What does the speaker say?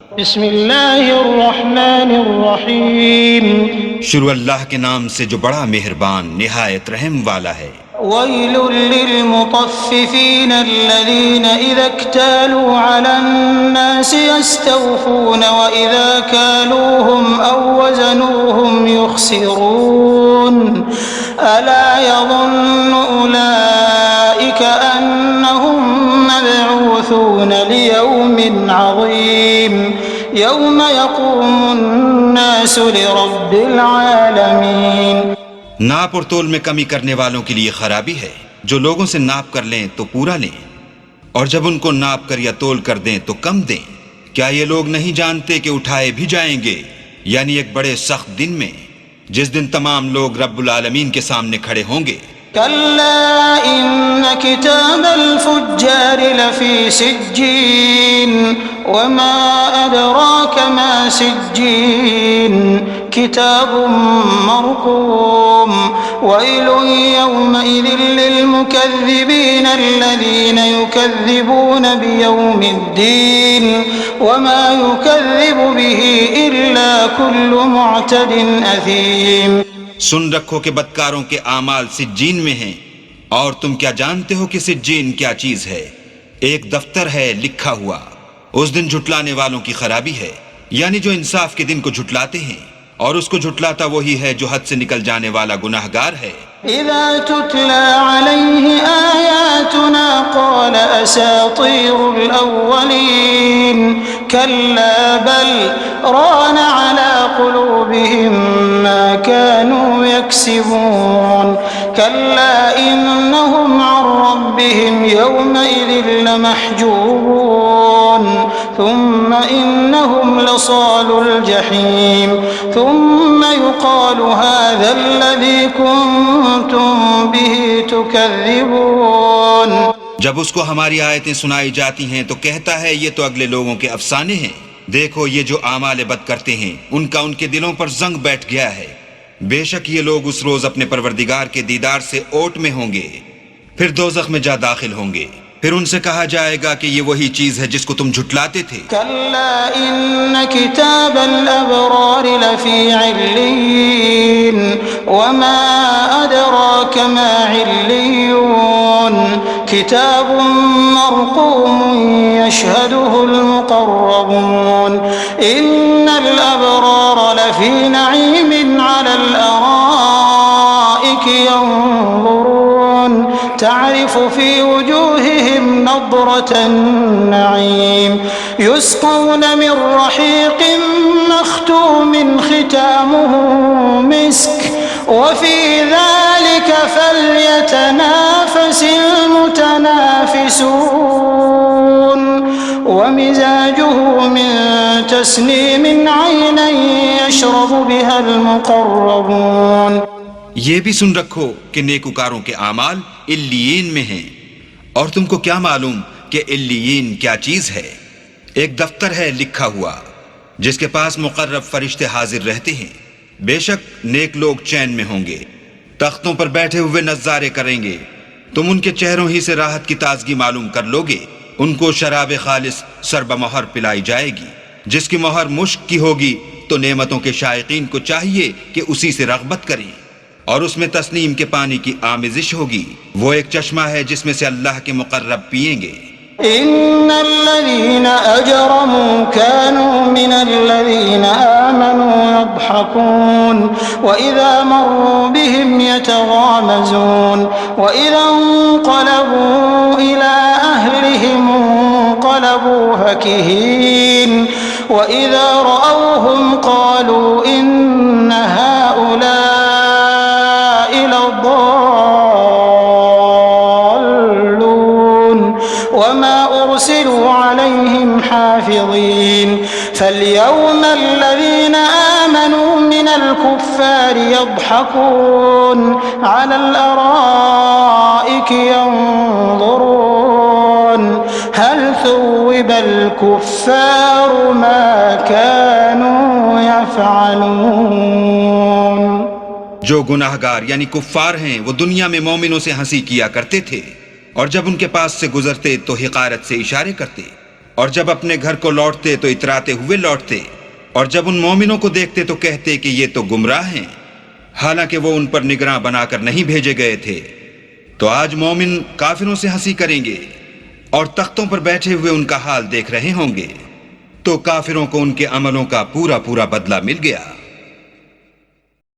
बिस्मिल्लाहिर्रहमानिर्रहीम। शुरू अल्लाह के नाम से जो बड़ा मेहरबान निहायत रहम वाला है। वैलुल लिलमुतफ्फिफीन अल्लज़ीना इज़ा इक्तालू अलन्नासि यस्तवफून व इज़ा कालूहुम औ वज़नूहुम युख़सिरून अला यज़ुन्नु उलाइका अन्नहुम मबऊसून लियौमिन अज़ीम यौम यक़ूमुन्नासु लिरब्बिल आलमीन। नाप और तोल में कमी करने वालों के लिए खराबी है। जो लोगों से नाप कर लें तो पूरा लें, और जब उनको नाप कर या तोल कर दें तो कम दें। क्या ये लोग नहीं जानते कि उठाए भी जाएंगे, यानी एक बड़े सख्त दिन में, जिस दिन तमाम लोग रब्बुल आलमीन के सामने खड़े होंगे। कल्ला इन्न किताबल फुज्जार लफी सिज्जीन वमा अदराक मा सिज्जीन किताबुम मरकूम वैलुन यौमइज़िन लिलमुकज़्ज़िबीन अल्लज़ीना युकज़्ज़िबून बियौमिद्दीन वमा युकज़्ज़िबु बिही इल्ला कुल्लु मुअतदिन असीम। सुन रखो कि बदकारों के आमाल सिज्जीन में हैं, और तुम क्या जानते हो कि सिज्जीन क्या चीज है? एक दफ्तर है लिखा हुआ। उस दिन झुटलाने वालों की खराबी है, यानी जो इंसाफ के दिन को झुटलाते हैं, और उसको झुटलाता वही है जो हद से निकल जाने वाला गुनाहगार है। इज़ा तुतला अलैहि आयातुना क़ाल असातीरुल अव्वलीन कल्ला बल रान अला क़ुलूबिहिम मा कानू यक्सिबून कल्ला इन्नहुम अन रब्बिहिम यौमइज़िन लमहजूबून थुम्मा इन्नहुम लसालुल जहीम थुम्मा युक़ालु हाज़ा कुन्तुम बिही तुकज़्ज़िबून। जब उसको हमारी आयतें सुनाई जाती हैं तो कहता है ये तो अगले लोगों के अफसाने हैं। देखो ये जो आमाल बद करते हैं उनका उनके दिलों पर जंग बैठ गया है। बेशक ये लोग उस रोज अपने परवरदिगार के दीदार से ओट में होंगे, फिर दोज़ख में जा दाखिल होंगे। फिर उनसे कहा जाएगा कि ये वही चीज है जिसको तुम झुटलाते थे। कल्ला इन्न किताबल अबरार लफी इल्लीन वमा अदराक मा इल्लीयून किताबुम मरकूमुन यशहदुहुल मुक़र्रबून इन्नल अबरार लफी नईमिन अलल अराइकि यंज़ुरून तारिफ़ु फी वजूहिहिम नज़रतन नईम युस्क़ौन मिन रहीक़िन मख़्तूमिन ख़ितामुहु मिस्क वफ़ी ज़ालिक फ़ल्यतनाफ़सिल मुतनाफ़िसून वमिज़ाजुहु मिन तस्नीमिन ऐनन यशरबु बिहल मुक़र्रबून। ये भी सुन रखो कि नेकुकारों के आमाल इल्लीयीन में हैं, और तुमको क्या मालूम कि इल्लीयीन क्या चीज है? एक दफ्तर है लिखा हुआ जिसके पास मुकर्रब फरिश्ते हाजिर रहते हैं। बेशक नेक लोग चैन में होंगे, तख्तों पर बैठे हुए नज़ारे करेंगे। तुम उनके चेहरों ही से राहत की ताजगी मालूम कर लोगे। उनको शराब खालिस सरबमोहर पिलाई जाएगी, जिसकी मोहर मुश्क की होगी। तो नेमतों के शायकीन को चाहिए कि उसी से रग़बत करें, और उसमें तस्नीम के पानी की आमिज़िश होगी। वो एक चश्मा है जिसमें से अल्लाह के मुकर्रब पिएंगे। इन्नल्लज़ीना अजरमू कानू मिनल्लज़ीना आमनू यضحकून व इज़ा मर्रू बिहिम यतगामज़ून व इज़ा इंक़लबू इला अहलिहिम इंक़लबू फकीहीन व इज़ा रअवहुम क़ालू इन्न हाउलाइ लद्दाल्लून वमा उरसिलू अलैहिम हाफ़िज़ीन फ़ल्यौम अल्लज़ीना आमनू मिनल कुफ़्फ़ारि यضحकून अलल अराइकि यंज़ुरून हल थुव्विबल कुफ़्फ़ारु मा कानू यफ़अलून। जो गुनाहगार यानी कुफ्फार हैं वो दुनिया में मोमिनों से हंसी किया करते थे, और जब उनके पास से गुजरते तो हिकारत से इशारे करते, और जब अपने घर को लौटते तो इतराते हुए लौटते, और जब उन मोमिनों को देखते तो कहते कि ये तो गुमराह हैं, हालांकि वो उन पर निगरां बनाकर नहीं भेजे गए थे। तो आज मोमिन काफिरों से हंसी करेंगे और तख्तों पर बैठे हुए उनका हाल देख रहे होंगे। तो काफिरों को उनके अमलों का पूरा पूरा बदला मिल गया।